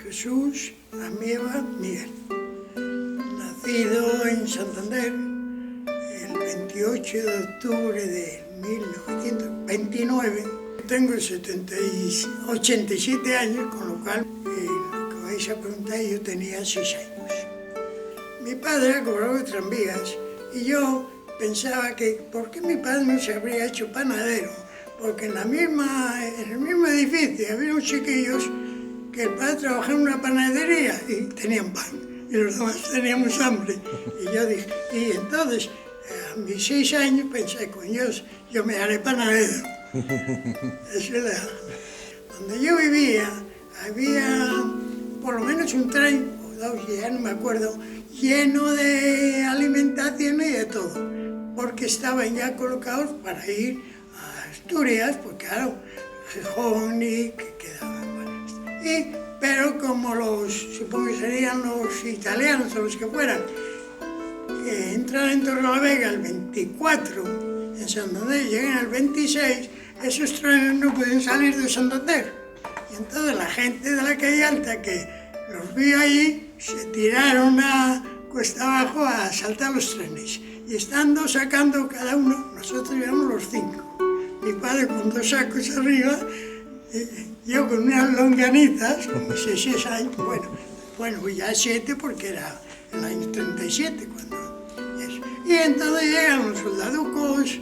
Jesús Amieva Miguel, nacido en Santander el 28 de octubre de 1929. Tengo 87 años, con lo cual, lo que vais a preguntar, yo tenía 6 años. Mi padre cobraba de tranvías y yo pensaba que, ¿por qué mi padre no se habría hecho panadero? Porque en el mismo edificio había unos chiquillos que el padre trabajaba en una panadería y tenían pan, y los demás teníamos hambre. Y yo dije, y entonces, a mis 6 años pensé, con Dios, yo me haré panadero. Eso era. Donde yo vivía, había por lo menos un tren, o 2, ya no me acuerdo, lleno de alimentación y de todo, porque estaban ya colocados para ir a Asturias, porque claro, Gijón y que quedaban. Pero como supongo que serían los italianos o los que fueran, que entran en Torrelavega el 24 en Santander y llegan el 26, esos trenes no pueden salir de Santander. Y entonces la gente de la calle alta que los vio allí se tiraron a cuesta abajo a saltar los trenes. Y estando sacando cada uno, nosotros íbamos los 5. Mi padre con 2 sacos arriba, yo con unas longanitas, con mis 6 años, bueno, ya 7 porque era el año 37 cuando eso. Y entonces llegan los soldaducos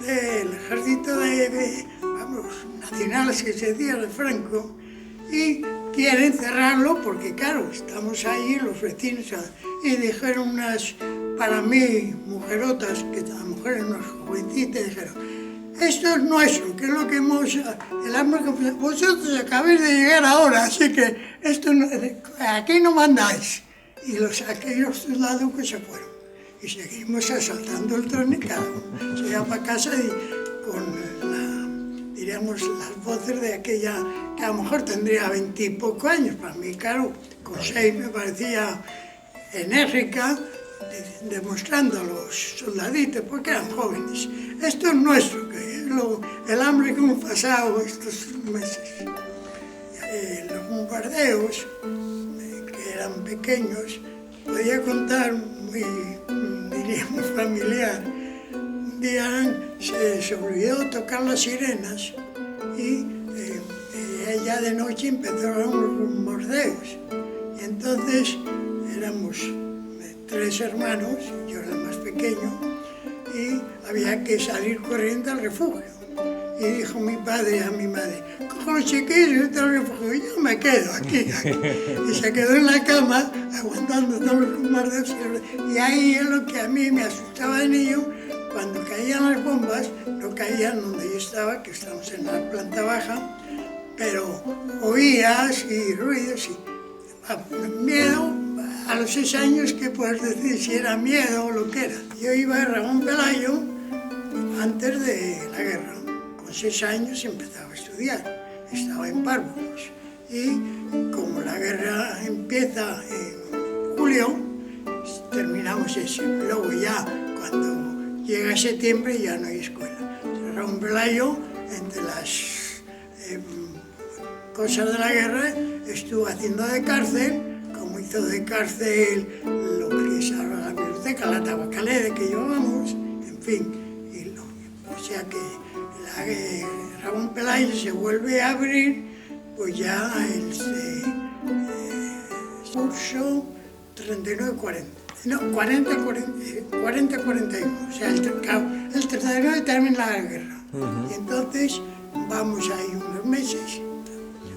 del ejército nacionales que se decía de Franco y quieren cerrarlo porque claro, estamos ahí los vecinos y dijeron para mí, mujerotas, que las mujeres unas jovencitas, dijeron, esto es nuestro, que es lo que el hambre que vosotros acabáis de llegar ahora, así que aquí no mandáis. Y aquellos soldados se fueron. Y seguimos asaltando el tren y cada uno se iba para casa y con diríamos, las voces de aquella, que a lo mejor tendría 20 y poco años. Para mí, claro, con 6 me parecía enérgica, demostrando a los soldaditos, porque eran jóvenes. Esto es nuestro, que es el hambre que hemos pasado estos meses. Los bombardeos, que eran pequeños, podía contar muy, diríamos, familiar. Un día se olvidó tocar las sirenas y ya de noche empezaron los bombardeos. Y entonces éramos 3 hermanos, yo era el más pequeño, y había que salir corriendo al refugio. Y dijo mi padre a mi madre, cojo los chiquillos y vete al refugio, yo me quedo aquí. Y se quedó en la cama, aguantando todos los bombardeos. Y ahí es lo que a mí me asustaba de niño, cuando caían las bombas, no caían donde yo estaba, que estamos en la planta baja, pero oías y ruidos y miedo. A los 6 años, ¿qué puedes decir si era miedo o lo que era? Yo iba a Ramón Pelayo antes de la guerra. Con 6 años empezaba a estudiar, estaba en párvulos. Y como la guerra empieza en julio, terminamos eso. Luego ya, cuando llega septiembre, ya no hay escuela. Ramón Pelayo, entre las cosas de la guerra, estuvo haciendo de cárcel, hizo de cárcel lo que es ahora la biblioteca, la tabacalera que llevamos, en fin. O sea que Ramón Pelayo se vuelve a abrir, pues ya el curso 39-40. No, 40-41. O sea, el 39 termina la guerra. Y entonces vamos ahí unos meses.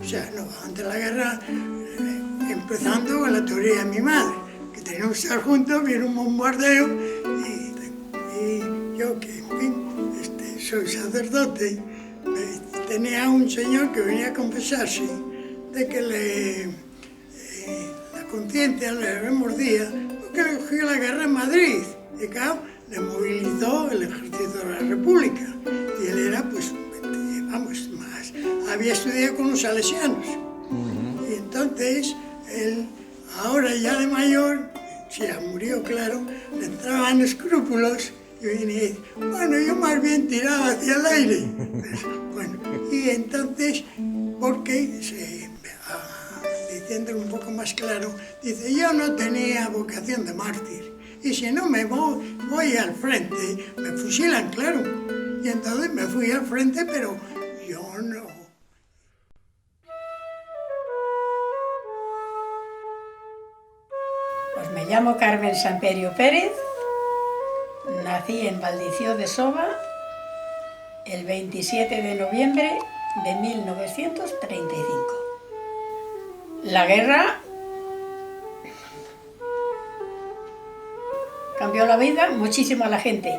O sea, no, antes de la guerra, empezando con la teoría de mi madre, que teníamos que estar juntos, viene un bombardeo y yo, que en fin, soy sacerdote, tenía un señor que venía a confesarse de que la conciencia le remordía porque le cogió la guerra en Madrid y claro, le movilizó el ejército de la República y él era, pues, vamos, había estudiado con los salesianos. Y entonces él, ahora ya de mayor, ya murió, claro, le entraban escrúpulos y venía y dice, bueno, yo más bien tiraba hacia el aire. Bueno, y entonces, porque diciéndolo un poco más claro, dice, yo no tenía vocación de mártir. Y si no me voy al frente, me fusilan, claro. Y entonces me fui al frente, pero yo no. Pues me llamo Carmen Samperio Pérez, nací en Valdició de Soba el 27 de noviembre de 1935. La guerra cambió la vida muchísimo a la gente.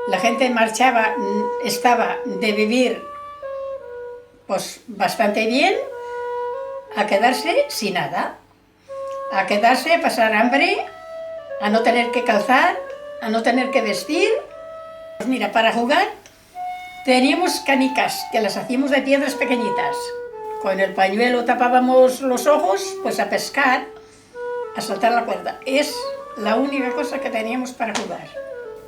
La gente marchaba, estaba de vivir pues bastante bien a quedarse sin nada, a quedarse, a pasar hambre, a no tener que calzar, a no tener que vestir. Pues mira, para jugar teníamos canicas que las hacíamos de piedras pequeñitas. Con el pañuelo tapábamos los ojos, pues a pescar, a saltar la cuerda. Es la única cosa que teníamos para jugar.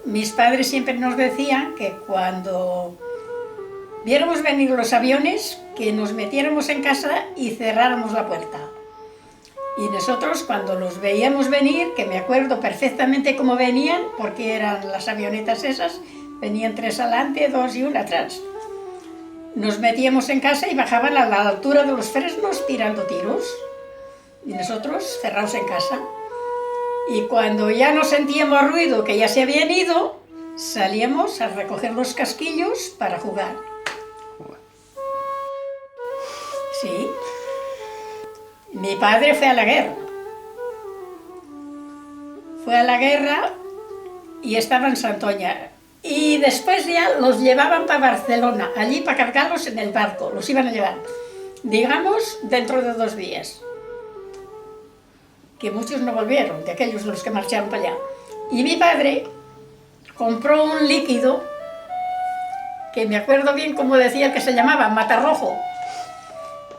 Mis padres siempre nos decían que cuando viéramos venir los aviones, que nos metiéramos en casa y cerráramos la puerta. Y nosotros cuando los veíamos venir, que me acuerdo perfectamente cómo venían, porque eran las avionetas esas, venían 3 adelante, 2 y 1 atrás. Nos metíamos en casa y bajaban a la altura de los fresnos tirando tiros. Y nosotros cerrados en casa. Y cuando ya no sentíamos ruido, que ya se habían ido, salíamos a recoger los casquillos para jugar. Sí. Mi padre fue a la guerra. Fue a la guerra y estaba en Santoña. Y después ya los llevaban para Barcelona, allí para cargarlos en el barco. Los iban a llevar, digamos, dentro de 2 días. Que muchos no volvieron, de aquellos de los que marcharon para allá. Y mi padre compró un líquido, que me acuerdo bien cómo decía, que se llamaba matarrojo,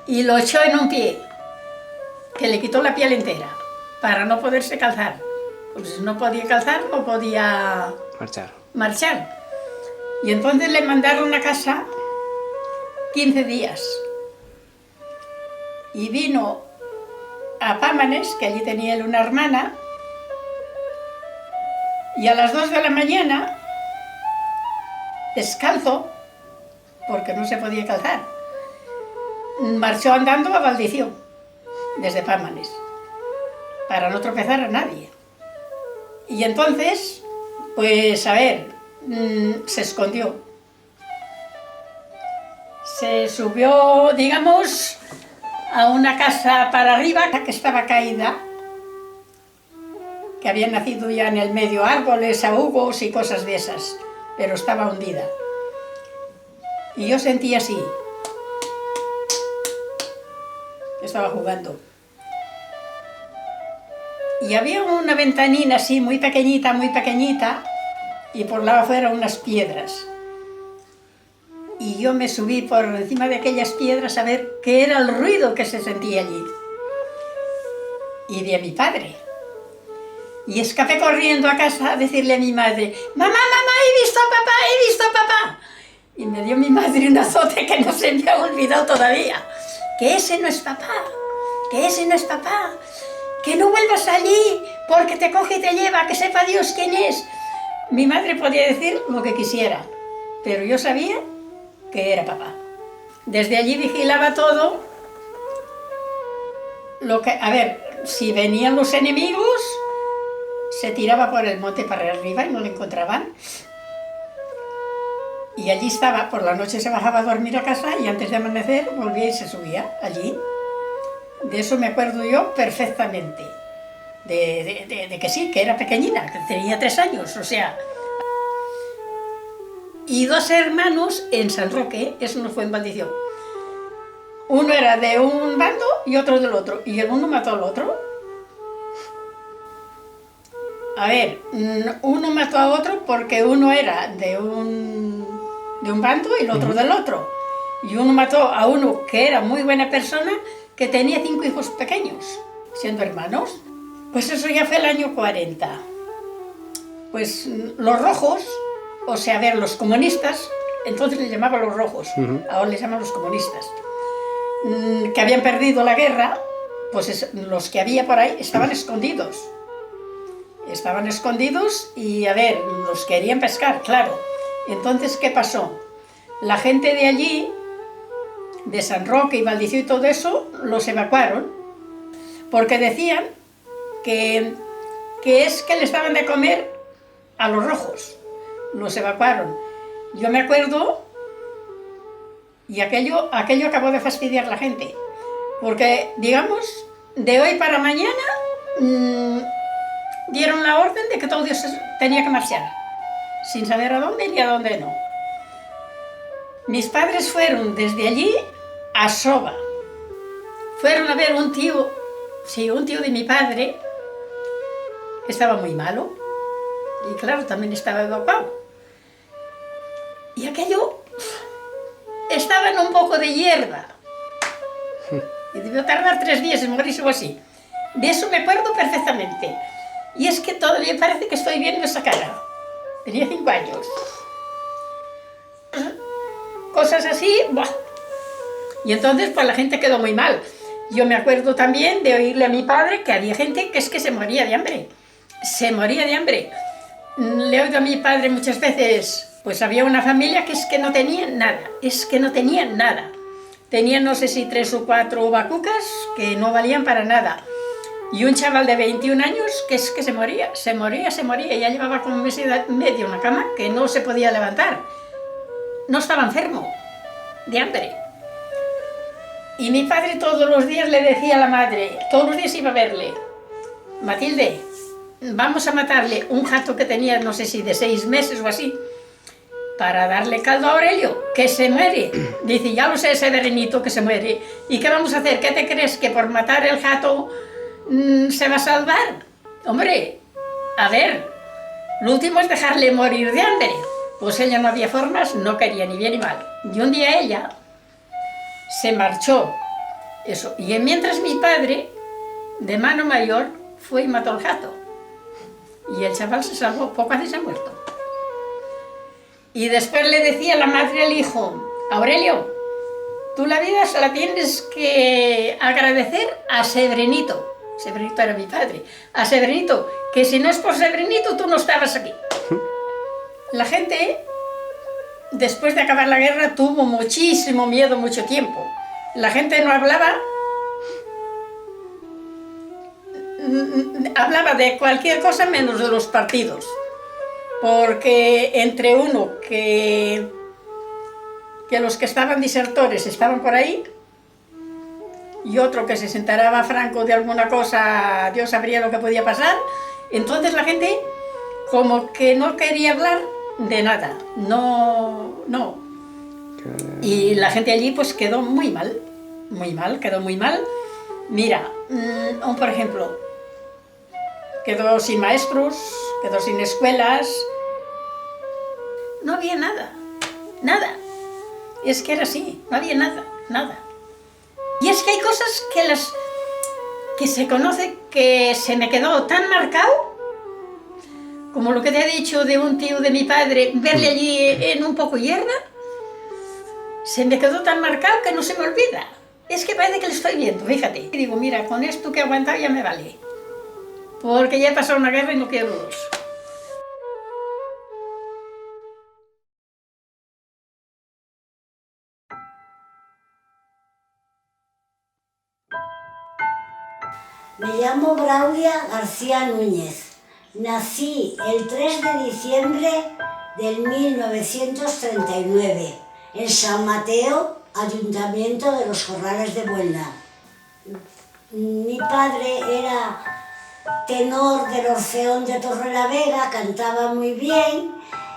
y lo echó en un pie, que le quitó la piel entera, para no poderse calzar. Pues no podía calzar, no podía marchar. Y entonces le mandaron a casa 15 días. Y vino a Pámanes, que allí tenía él una hermana, y a las 2 de la mañana, descalzo, porque no se podía calzar, marchó andando a Valdició, desde Pámanes, para no tropezar a nadie. Y entonces, pues a ver, se escondió. Se subió, digamos, a una casa para arriba que estaba caída, que había nacido ya en el medio árboles, ahugos y cosas de esas, pero estaba hundida. Y yo sentí así, estaba jugando. Y había una ventanina así muy pequeñita, y por lado afuera unas piedras. Y yo me subí por encima de aquellas piedras a ver qué era el ruido que se sentía allí. Y vi a mi padre. Y escapé corriendo a casa a decirle a mi madre, mamá, he visto a papá, he visto a papá. Y me dio mi madre un azote que no se me ha olvidado todavía. Que ese no es papá, que ese no es papá. Que no vuelvas allí porque te coge y te lleva, que sepa Dios quién es. Mi madre podía decir lo que quisiera, pero yo sabía que era papá. Desde allí vigilaba todo. A ver, si venían los enemigos, se tiraba por el monte para arriba y no lo encontraban. Y allí estaba, por la noche se bajaba a dormir a casa y antes de amanecer volvía y se subía allí. De eso me acuerdo yo perfectamente. De que sí, que era pequeñina, que tenía 3 años, o sea. Y 2 hermanos en San Roque, eso no fue en Valdició. Uno era de un bando y otro del otro, y el uno mató al otro. A ver, uno mató a otro porque uno era de un bando y el otro del otro. Y uno mató a uno que era muy buena persona, que tenía 5 hijos pequeños, siendo hermanos. Pues eso ya fue el año 40. Pues los rojos, o sea, a ver, los comunistas, entonces les llamaban los rojos, ahora les llaman los comunistas, que habían perdido la guerra, pues los que había por ahí estaban escondidos. Estaban escondidos y, a ver, los querían pescar, claro. Entonces, ¿qué pasó? La gente de allí, de San Roque y Valdicio y todo eso, los evacuaron, porque decían que es que les daban de comer a los rojos. Los evacuaron. Yo me acuerdo, y aquello acabó de fastidiar a la gente, porque, digamos, de hoy para mañana dieron la orden de que todo Dios tenía que marchar, sin saber a dónde ni a dónde no. Mis padres fueron desde allí a Soba. Fueron a ver un tío de mi padre, que estaba muy malo, y claro, también estaba evacuado. Y aquello estaba en un poco de hierba. Y debió tardar 3 días en morirse o así. De eso me acuerdo perfectamente. Y es que todavía parece que estoy viendo esa cara. Tenía 5 años. Cosas así, ¡buah! Y entonces pues la gente quedó muy mal. Yo me acuerdo también de oírle a mi padre que había gente que es que se moría de hambre. Se moría de hambre. Le he oído a mi padre muchas veces, pues había una familia que es que no tenían nada. Es que no tenían nada. Tenían no sé si 3 o 4 vacucas que no valían para nada. Y un chaval de 21 años que es que se moría. Ya llevaba como un mes y medio en la cama que no se podía levantar. No estaba enfermo, de hambre. Y mi padre todos los días le decía a la madre, todos los días iba a verle: Matilde, vamos a matarle un gato que tenía, no sé si de 6 meses o así, para darle caldo a Aurelio, que se muere. Dice, ya lo sé, ese Severinito que se muere. ¿Y qué vamos a hacer? ¿Qué te crees? ¿Que por matar el gato se va a salvar? Hombre, a ver, lo último es dejarle morir de hambre. Pues ella no había formas, no quería ni bien ni mal. Y un día ella se marchó. Eso. Y mientras mi padre, de mano mayor, fue y mató al gato. Y el chaval se salvó, poco antes se ha muerto. Y después le decía la madre al hijo: Aurelio, tú la vida se la tienes que agradecer a Severinito. Severinito era mi padre. A Severinito, que si no es por Severinito tú no estabas aquí. La gente, después de acabar la guerra, tuvo muchísimo miedo mucho tiempo. La gente no hablaba de cualquier cosa menos de los partidos. Porque entre uno que los que estaban disertores estaban por ahí y otro que se enteraba Franco de alguna cosa, Dios sabría lo que podía pasar, entonces la gente como que no quería hablar de nada, no. Y la gente allí pues quedó muy mal, quedó muy mal. Mira, por ejemplo, quedó sin maestros, quedó sin escuelas, no había nada. Es que era así, no había nada. Y es que hay cosas que se conoce que se me quedó tan marcado, como lo que te he dicho de un tío de mi padre, verle allí en un poco hierba, se me quedó tan marcado que no se me olvida. Es que parece que lo estoy viendo, fíjate. Y digo, mira, con esto que he aguantado ya me vale. Porque ya he pasado una guerra y no quiero dos. Me llamo Braulia García Núñez. Nací el 3 de diciembre del 1939 en San Mateo, Ayuntamiento de los Corrales de Buelna. Mi padre era tenor del Orfeón de Torrelavega, cantaba muy bien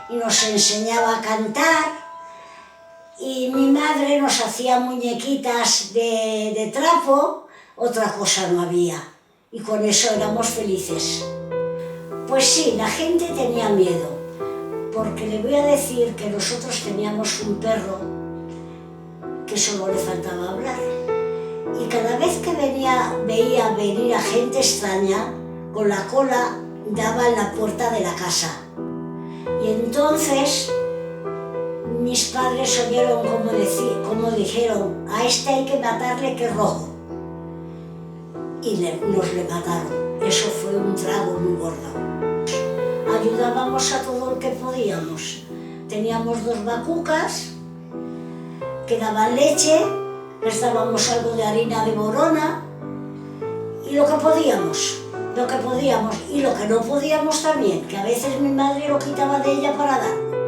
y nos enseñaba a cantar. Y mi madre nos hacía muñequitas de trapo, otra cosa no había. Y con eso éramos felices. Pues sí, la gente tenía miedo, porque le voy a decir que nosotros teníamos un perro que solo le faltaba hablar. Y cada vez que veía venir a gente extraña, con la cola daba en la puerta de la casa. Y entonces mis padres oyeron como dijeron, a este hay que matarle que es rojo. y nos le mataron. Eso fue un trago muy gordo. Ayudábamos a todo el que podíamos. Teníamos 2 vacucas que daban leche, les dábamos algo de harina de borona y lo que podíamos. Y lo que no podíamos también, que a veces mi madre lo quitaba de ella para dar.